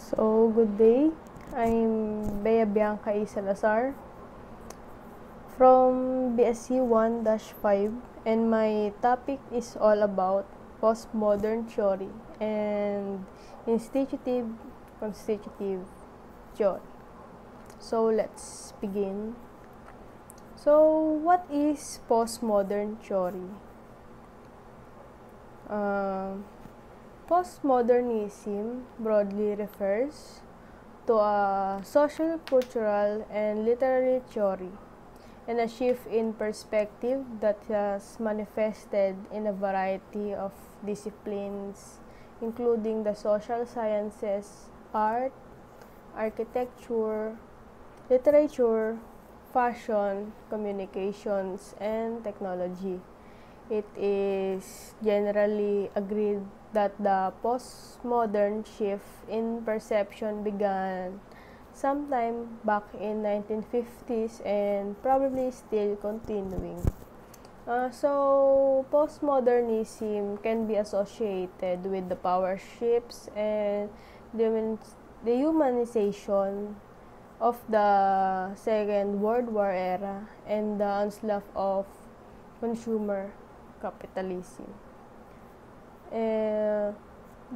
So, good day. I'm Bea Bianca A. Salazar from BSc 1-5, and my topic is all about postmodern theory and institutive-constitutive theory. So, let's begin. So, what is postmodern theory? Postmodernism broadly refers to a social, cultural, and literary theory, and a shift in perspective that has manifested in a variety of disciplines, including the social sciences, art, architecture, literature, fashion, communications, and technology. It is generally agreed that the postmodern shift in perception began sometime back in 1950s and probably still continuing. So, postmodernism can be associated with the power shifts and the humanization of the Second World War era and the onslaught of consumer capitalism.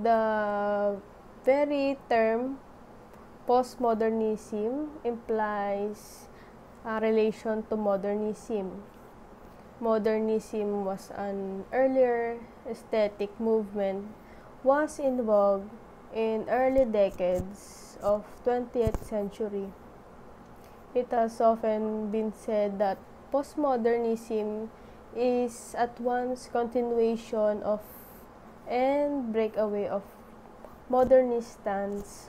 The very term postmodernism implies a relation to modernism. Modernism was an earlier aesthetic movement, was in vogue in early decades of 20th century. It has often been said that postmodernism is at once continuation of and breakaway of modernist stance.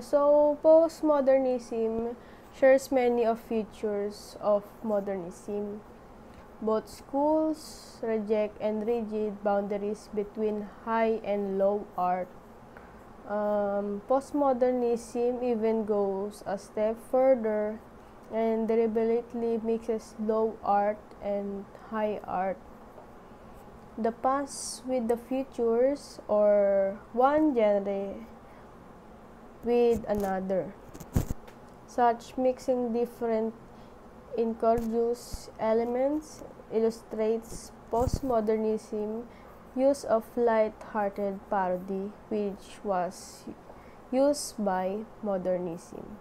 So, postmodernism shares many of features of modernism. Both schools reject and rigid boundaries between high and low art. Postmodernism even goes a step further and deliberately mixes low art and high art, the past with the futures, or one genre with another. Such mixing different introduced elements illustrates postmodernism use of light-hearted parody, which was used by modernism.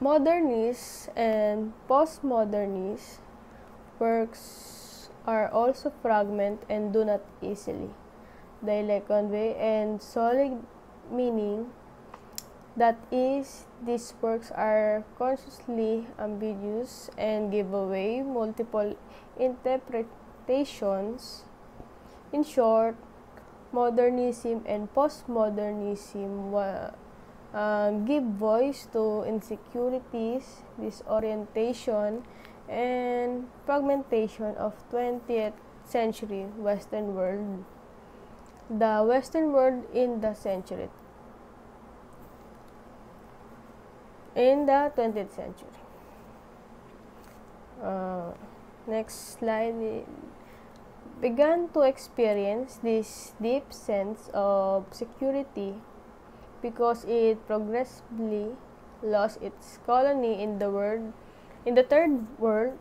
Modernist and postmodernist works are also fragmented and do not easily dialect convey and solid meaning. That is, these works are consciously ambiguous and give away multiple interpretations. In short, modernism and postmodernism give voice to insecurities, disorientation, and fragmentation of 20th century Western world. The Western world in the 20th century. Next slide. Began to experience this deep sense of security because it progressively lost its colony in the Third World,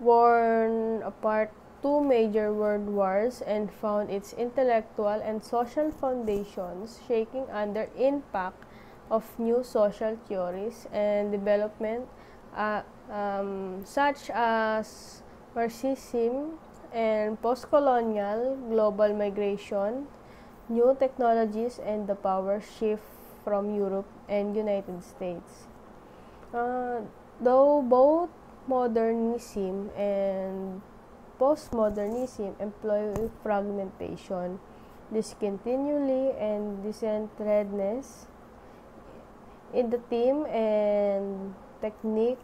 worn apart two major world wars, and found its intellectual and social foundations shaking under impact of new social theories and development such as Marxism and postcolonial global migration, new technologies, and the power shift from Europe and United States. Though both modernism and postmodernism employ fragmentation, discontinuity, and dissentedness in the theme and technique,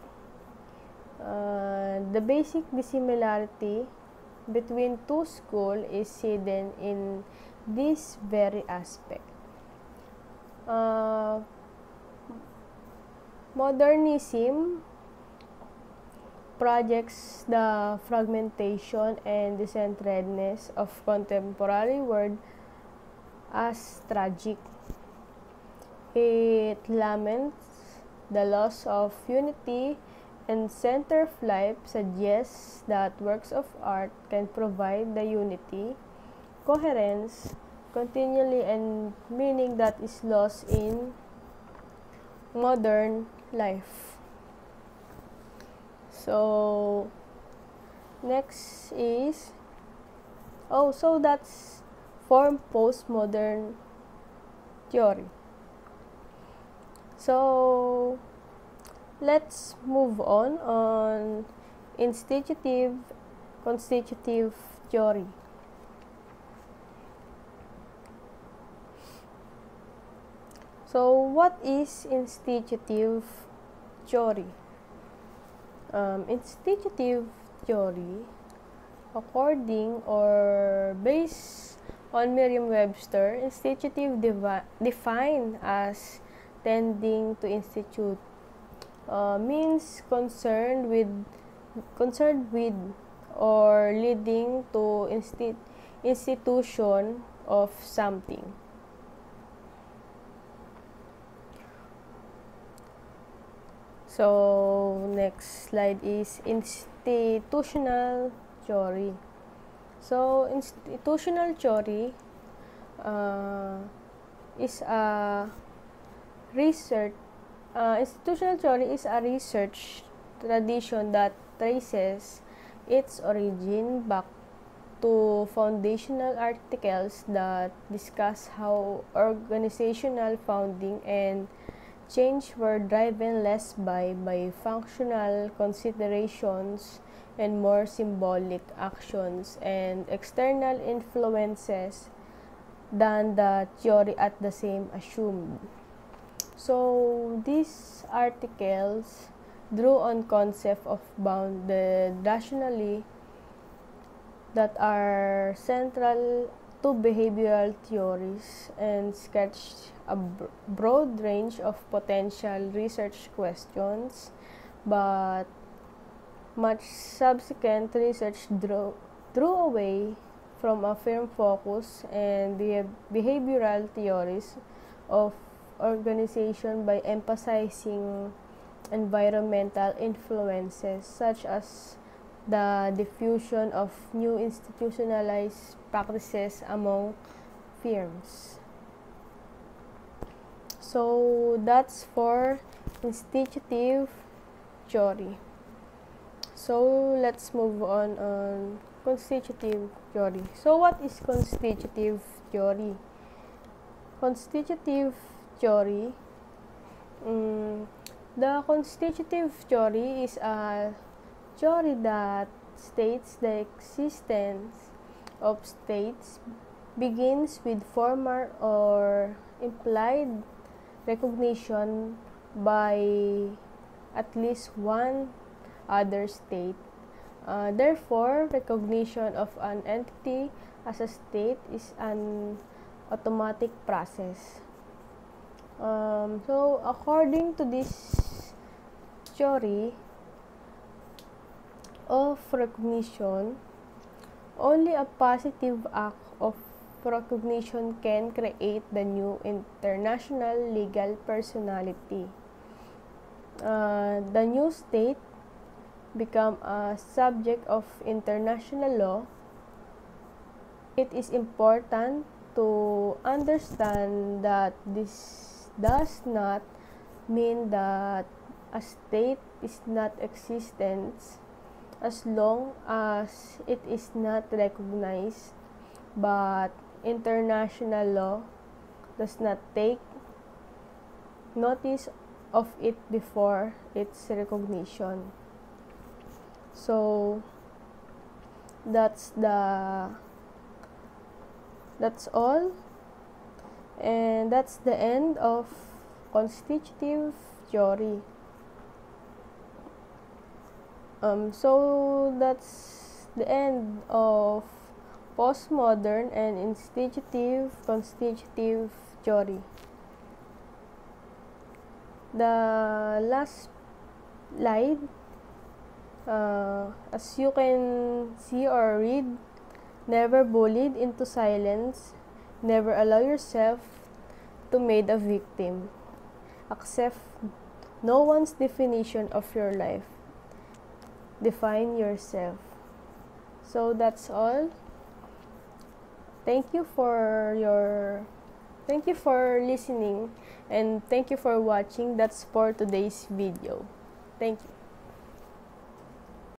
the basic dissimilarity between two schools is hidden in this very aspect. Modernism projects the fragmentation and decentradedness of contemporary world as tragic. It laments the loss of unity, and Center of Life suggests that works of art can provide the unity, coherence, continually, and meaning that is lost in modern life. So next is so that's for postmodern theory. So let's move on institutive-constitutive theory. So what is institutive theory? Institutive theory, according or based on Merriam-Webster, institutive defined as tending to institute means concerned with or leading to institution of something. So next slide is institutional theory. So institutional theory is a research. Institutional theory is a research tradition that traces its origin back to foundational articles that discuss how organizational founding and change were driven less by functional considerations and more symbolic actions and external influences than the theory at the same assumed. So these articles drew on concepts of bounded rationality that are central to behavioral theories and sketched a broad range of potential research questions, but much subsequent research drew away from a firm focus and the behavioral theories of organization by emphasizing environmental influences such as the diffusion of new institutionalized practices among firms. So that's for institutive theory. So let's move on constitutive theory. So what is constitutive theory? Constitutive theory, the constitutive theory is a theory that states the existence of states begins with formal or implied recognition by at least one other state. Therefore, recognition of an entity as a state is an automatic process. So, according to this theory of recognition, only a positive act of recognition can create the new international legal personality. The new state become a subject of international law. It is important to understand that this does not mean that a state is not existent as long as it is not recognized, but international law does not take notice of it before its recognition. So that's all, and that's the end of constitutive theory. So that's the end of postmodern and institutive-constitutive theory. The last slide As you can see or read, never bullied into silence, never allow yourself to made a victim. Accept no one's definition of your life. Define yourself. So that's all. Thank you for listening, and thank you for watching. That's for today's video. Thank you.